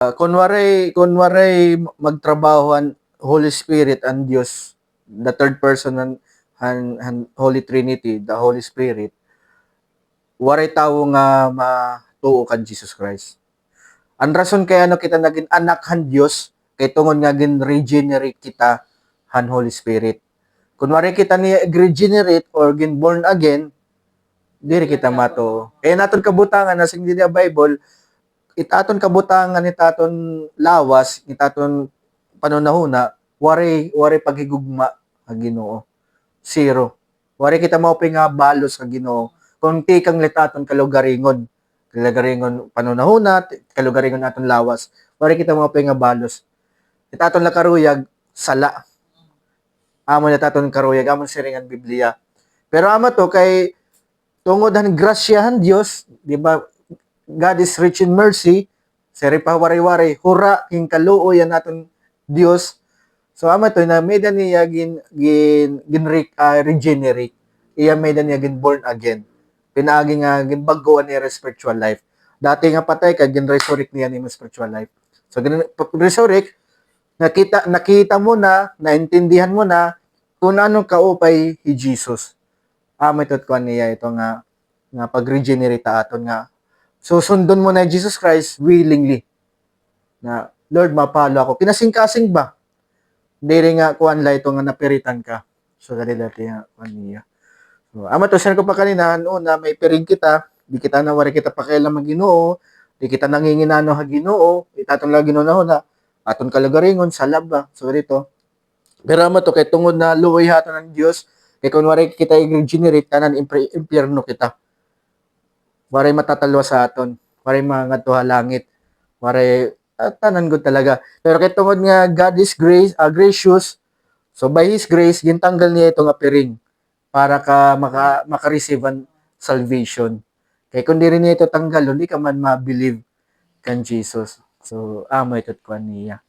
Kunwari magtrabahoan Holy Spirit and Dios, the third person and Holy Trinity, the Holy Spirit, waray tawo nga matuo kan Jesus Christ. Ang rason kaya no kita naging anak han Dios kay tungod nga gin regenerate kita han Holy Spirit. Kunwari kita ni regenerate or gin born again, diri kita matuo. Kaya naton kabutangan na sing dinya Bible, itaton kabutangan itaton lawas, itaton panunahuna, wari paghigugma nga Ginoo. Zero. Wari kita maupay nga balos nga Ginoo. Kung ti kang litaton kalugaringon, panunahuna, kalugaringon aton lawas, wari kita maupay nga balos. Itaton la karuyag sala. Amon itaton karuyag, amon siringan Biblia. Pero ama to kay tungod han grasyahan Dios, di ba? God is rich in mercy. Seri pa waray-waray, hura king kaluoy yan naton Dios. So ama to na may niya regenerate. Iya may niya gin born again. Pinaagi nga gin bagoan niya spiritual life. Dati nga patay ka gin resurrect niya ni spiritual life. So gin resurrect, nakita mo na, naintindihan mo na kung anong kaupay ni Jesus. Ama ito ko niya ito nga pag-regenerate aton nga susundon mo na Jesus Christ willingly. Na, Lord, mapalo ako. Kinasing-kasing ba? Diri nga kuan la ito nga napiritan ka. So, dali dati nga kuan niya. So, ama to, ko pa kanina, na may piring kita, di kita nawari kita pakialam ang Ginoo, di kita nanginginano ha Ginoo, itatong la Ginoo na aton kalagaringon, salab ba? So, dito. Pero ama to, kay tungod na luoy haton ng Dios, kay kunwari kita i-regenerate, tanan impyerno kita. Waray matatalwa sa aton. Waray mangadto langit. Waray tanan gud talaga. Pero kay tungod nga God is gracious. So by His grace gintanggal niya ito nga piring para ka maka-receive ang salvation. Kay kun diri niya ito tanggal, hindi ka man ma-believe kan Jesus. So amo ito kuan niya.